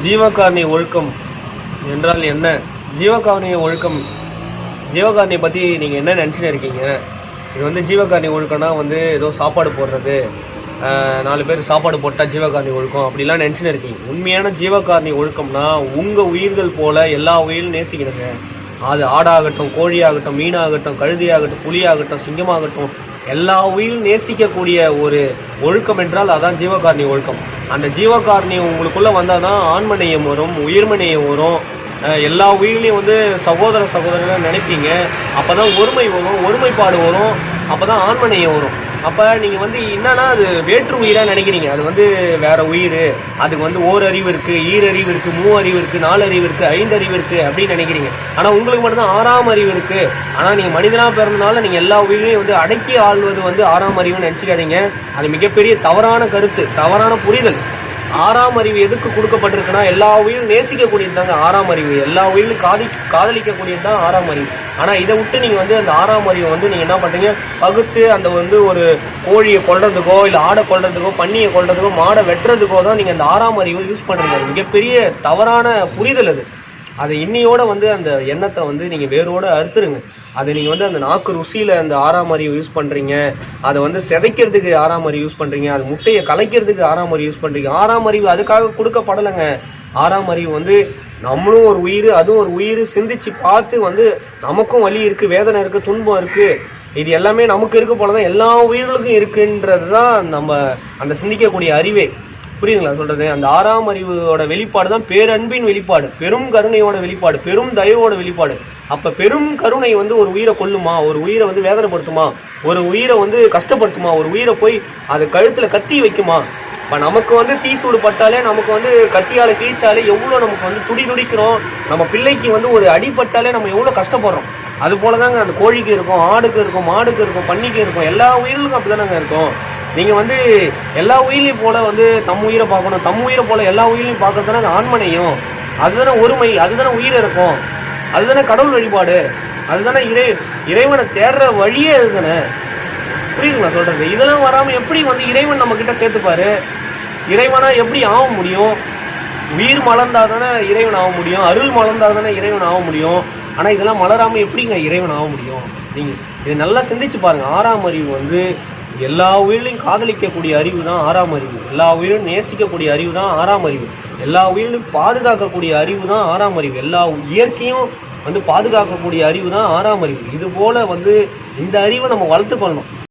ஜீவகாருண்ய ஒழுக்கம் என்றால் என்ன? ஜீவகாருண்ய ஒழுக்கம், ஜீவகாருண்யை பற்றி நீங்கள் என்ன நினச்சின்னு இருக்கீங்க? இது ஜீவகாருண்ய ஒழுக்கம்னா ஏதோ சாப்பாடு போடுறது, 4 பேர் சாப்பாடு போட்டால் ஜீவகாருண்ய ஒழுக்கம் அப்படிலாம் நினச்சின்னு இருக்கீங்க. உண்மையான ஜீவகாருண்ய ஒழுக்கம்னா உங்கள் உயிர்கள் போல் எல்லா உயிரும் நேசிக்கணுங்க. அது ஆடாகட்டும், கோழியாகட்டும், மீனாகட்டும், கழுதியாகட்டும், புலியாகட்டும், சிங்கமாகட்டும், எல்லா உயிரும் நேசிக்கக்கூடிய ஒரு ஒழுக்கம் என்றால் அதான் ஜீவகாருண்ய ஒழுக்கம். அந்த ஜீவகாருண்யம் உங்களுக்குள்ளே வந்தால் தான் ஆண்மநேயம் வரும், உயிர்மநேயம் வரும். எல்லா உயிரிலையும் சகோதரர்கள் நினைப்பீங்க. அப்போ தான் ஒருமை வரும், ஒருமைப்பாடு வரும், அப்போ தான் ஆண்மநேயம் வரும். அப்போ நீங்கள் என்னன்னா அது வேற்று உயிராக நினைக்கிறீங்க. அது வேற உயிர், அதுக்கு ஓரறிவு இருக்குது, ஈரறிவு இருக்குது, 3 அறிவு இருக்குது, 4 அறிவு இருக்குது, 5 அறிவு இருக்குது அப்படின்னு நினைக்கிறீங்க. ஆனால் உங்களுக்கு மட்டும்தான் 6ஆம் அறிவு இருக்குது. ஆனால் நீங்கள் மனிதனாக பிறந்தனால நீங்கள் எல்லா உயிரையும் அடக்கி ஆள்வது 6ஆம் அறிவுன்னு நினச்சிக்காதீங்க. அது மிகப்பெரிய தவறான கருத்து, தவறான புரிதல். 6ஆம் அறிவு எதுக்கு கொடுக்கப்பட்டிருக்குன்னா எல்லா உயிரும் நேசிக்கக்கூடியது தாங்க 6ஆம் அறிவு. எல்லா உயிரும் காதலிக்கக்கூடியது தான் 6ஆம் அறிவு. ஆனால் இதை விட்டு நீங்கள் அந்த 6ஆம் அறிவை நீங்கள் என்ன பண்ணுறீங்க, பகுத்து அந்த ஒரு கோழியை கொல்றதுக்கோ, இல்லை ஆடை கொல்றதுக்கோ, பன்னியை கொல்றதுக்கோ, மாடை வெட்டுறதுக்கோ தான் நீங்கள் அந்த 6ஆம் அறிவை யூஸ் பண்ணுறீங்க. அது மிகப்பெரிய தவறான புரிதல். அதை இன்னையோட அந்த எண்ணத்தை நீங்கள் வேரோடு அறுத்துருங்க. அதை நீங்கள் அந்த நாக்கு ருசியில் அந்த 6ஆம் அறிவு யூஸ் பண்ணுறீங்க. அதை சிதைக்கிறதுக்கு 6ஆம் அறிவு யூஸ் பண்ணுறீங்க. அது முட்டையை கலைக்கிறதுக்கு 6ஆம் அறிவு யூஸ் பண்ணுறீங்க. 6ஆம் அறிவு அதுக்காக கொடுக்கப்படலைங்க. 6ஆம் அறிவு நம்மளும் ஒரு உயிர், அதுவும் ஒரு உயிர், சிந்திச்சு பார்த்து நமக்கும் வலி இருக்குது, வேதனை இருக்குது, துன்பம் இருக்குது. இது எல்லாமே நமக்கு இருக்க போல தான் எல்லா உயிர்களுக்கும் இருக்குன்றது தான் நம்ம அந்த சிந்திக்கக்கூடிய அறிவே. புரியுதுங்களா சொல்றது? அந்த 6ஆம் அறிவோட வெளிப்பாடு தான் பேரன்பின் வெளிப்பாடு, பெரும் கருணையோட வெளிப்பாடு, பெரும் தயவோட வெளிப்பாடு. அப்ப பெரும் கருணை ஒரு உயிரை கொல்லுமா, ஒரு உயிரை வேதனைப்படுத்துமா, ஒரு உயிரை கஷ்டப்படுத்துமா, ஒரு உயிரை போய் அது கழுத்துல கத்தி வைக்குமா? இப்போ நமக்கு தீசூடு பட்டாலே, நமக்கு கத்தியால கிழிச்சாலே எவ்வளோ நமக்கு துடிக்கிறோம். நம்ம பிள்ளைக்கு ஒரு அடிப்பட்டாலே நம்ம எவ்வளோ கஷ்டப்படுறோம். அது போலதாங்க அந்த கோழிக்கு இருக்கும், ஆடுக்கு இருக்கும், மாடுக்கு இருக்கும், பன்னிக்கு இருக்கும், எல்லா உயிர்களுக்கும் அப்படிதானங்க இருக்கும். நீங்கள் எல்லா உயிரையும் போல தம் உயிரை பார்க்கணும், தம் உயிரை போல எல்லா உயிரையும் பார்க்கறதுனா அது ஆண்மனையும், அதுதானே ஒருமை, அதுதானே உயிர் இருக்கும், அதுதானே கடவுள் வழிபாடு, அதுதானே இறைவனை தேடுற வழியே அதுதானே. புரியுதுங்களா சொல்றது? இதெல்லாம் வராமல் எப்படி இறைவன் நம்ம கிட்ட சேர்த்துப்பாரு? இறைவனா எப்படி ஆக முடியும்? உயிர் மலர்ந்தாதானே இறைவன் ஆக முடியும், அருள் மலர்ந்தாதானே இறைவன் ஆக முடியும். ஆனால் இதெல்லாம் மலராமல் எப்படிங்க இறைவன் ஆக முடியும்? நீங்கள் இதை நல்லா சிந்திச்சு பாருங்க. 6ஆம் அறிவு எல்லா உயிரிலையும் காதலிக்கக்கூடிய அறிவு தான் 6ஆம் அறிவு. எல்லா உயிரும் நேசிக்கக்கூடிய அறிவு தான் 6ஆம் அறிவு. எல்லா உயிரிலும் பாதுகாக்கக்கூடிய அறிவு தான் 6ஆம் அறிவு. எல்லா இயற்கையும் பாதுகாக்கக்கூடிய அறிவு தான் 6ஆம் அறிவு. இது போல இந்த அறிவை நம்ம வளர்த்து கொள்ளணும்.